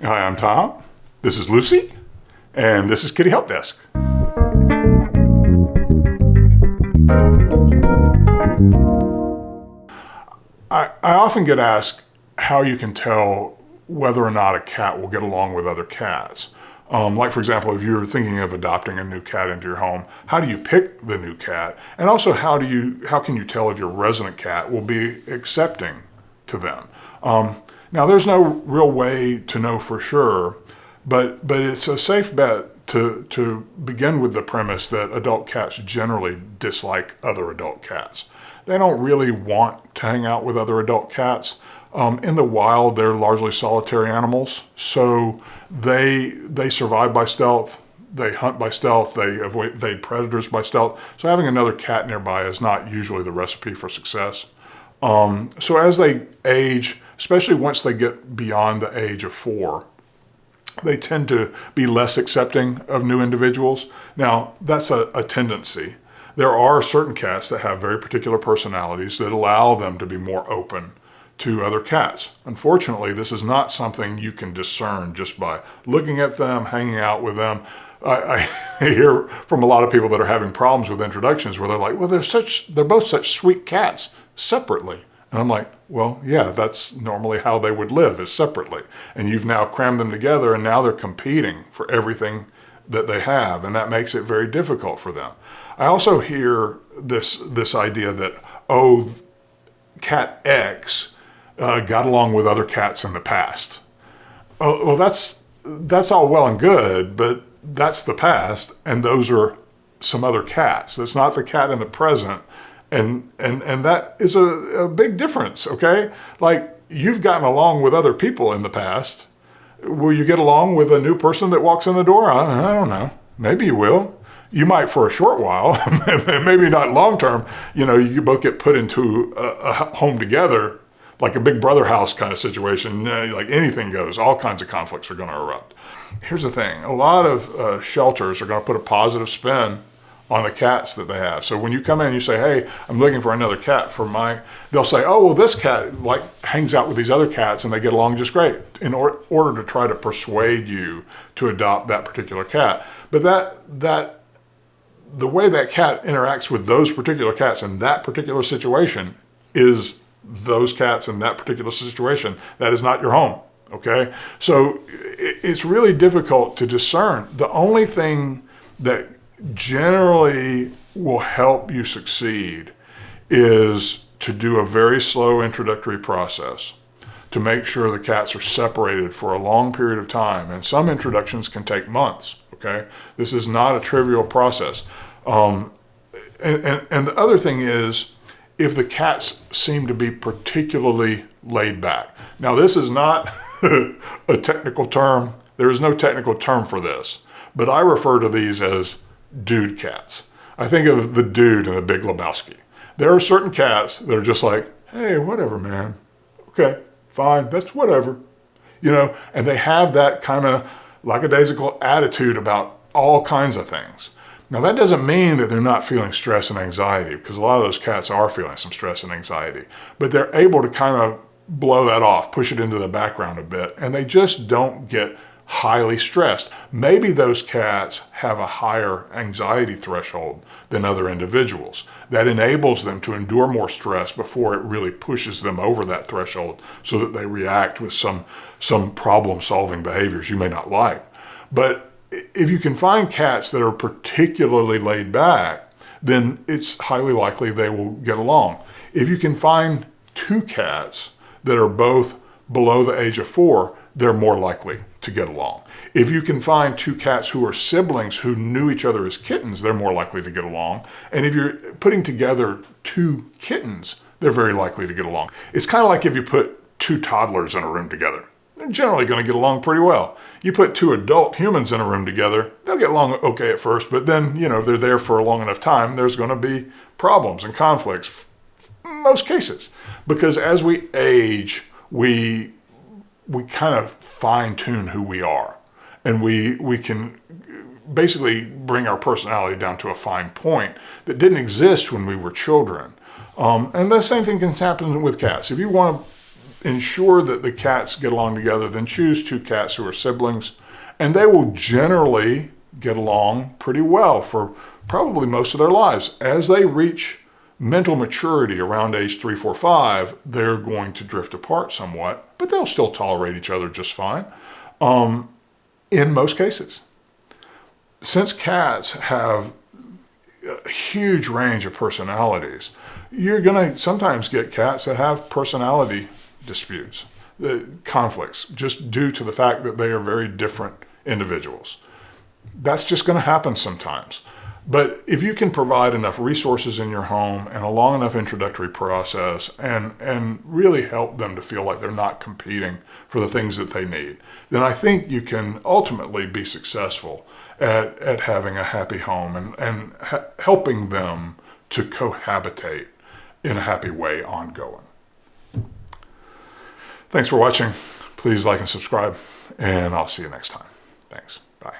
Hi, I'm Tom. This is Lucy, and this is Kitty Help Desk. I often get asked how you can tell whether or not a cat will get along with other cats. Like, for example, if you're thinking of adopting a new cat into your home, how do you pick the new cat? And also, how can you tell if your resident cat will be accepting to them? Now, there's no real way to know for sure, but it's a safe bet to begin with the premise that adult cats generally dislike other adult cats. They don't really want to hang out with other adult cats. In the wild, they're largely solitary animals, so they survive by stealth, they hunt by stealth, they evade predators by stealth. So having another cat nearby is not usually the recipe for success. So as they age, especially once they get beyond the age of 4, they tend to be less accepting of new individuals. Now, that's a tendency. There are certain cats that have very particular personalities that allow them to be more open to other cats. Unfortunately, this is not something you can discern just by looking at them, hanging out with them. I hear from a lot of people that are having problems with introductions where they're like, well, they're both such sweet cats separately. And I'm like, well, yeah, that's normally how they would live, is separately. And you've now crammed them together, and now they're competing for everything that they have, and that makes it very difficult for them. I also hear this idea that, cat X got along with other cats in the past. Oh, well, that's all well and good, but that's the past, and those are some other cats. That's not the cat in the present, and that is a big difference, okay? Like, you've gotten along with other people in the past. Will you get along with a new person that walks in the door? I don't know. Maybe you will. You might for a short while, maybe not long term. You both get put into a home together, like a Big Brother house kind of situation. Like anything goes. All kinds of conflicts are going to erupt. Here's the thing. A lot of shelters are going to put a positive spin on the cats that they have. So when you come in and you say, hey, I'm looking for another cat they'll say, oh, well, this cat hangs out with these other cats and they get along just great, in order to try to persuade you to adopt that particular cat. But the way that cat interacts with those particular cats in that particular situation is those cats in that particular situation. That is not your home, okay? So it's really difficult to discern. The only thing that generally will help you succeed is to do a very slow introductory process to make sure the cats are separated for a long period of time. And some introductions can take months, okay? This is not a trivial process. And the other thing is, if the cats seem to be particularly laid back. Now, this is not a technical term. There is no technical term for this, but I refer to these as dude cats. I think of the dude in The Big Lebowski. There are certain cats that are just like, hey, whatever, man. Okay, fine, that's whatever. And they have that kind of lackadaisical attitude about all kinds of things. Now, that doesn't mean that they're not feeling stress and anxiety, because a lot of those cats are feeling some stress and anxiety, but they're able to kind of blow that off, push it into the background a bit, and they just don't get highly stressed. Maybe those cats have a higher anxiety threshold than other individuals. That enables them to endure more stress before it really pushes them over that threshold so that they react with some problem-solving behaviors you may not like. But if you can find cats that are particularly laid back, then it's highly likely they will get along. If you can find 2 cats that are both below the age of 4, they're more likely to get along. If you can find 2 cats who are siblings who knew each other as kittens, they're more likely to get along. And if you're putting together 2 kittens, they're very likely to get along. It's kind of like if you put 2 toddlers in a room together. They're generally going to get along pretty well. You put 2 adult humans in a room together, they'll get along okay at first, but then, if they're there for a long enough time, there's going to be problems and conflicts, in most cases. Because as we age, we kind of fine-tune who we are. And we can basically bring our personality down to a fine point that didn't exist when we were children. And the same thing can happen with cats. If you want to ensure that the cats get along together, then choose 2 cats who are siblings, and they will generally get along pretty well for probably most of their lives. As they reach mental maturity around age 3, 4, 5, they're going to drift apart somewhat, but they'll still tolerate each other just fine in most cases. Since cats have a huge range of personalities, you're going to sometimes get cats that have personality disputes, conflicts, just due to the fact that they are very different individuals. That's just going to happen sometimes. But if you can provide enough resources in your home and a long enough introductory process and really help them to feel like they're not competing for the things that they need, then I think you can ultimately be successful at having a happy home and helping them to cohabitate in a happy way ongoing. Thanks for watching. Please like and subscribe, and I'll see you next time. Thanks. Bye.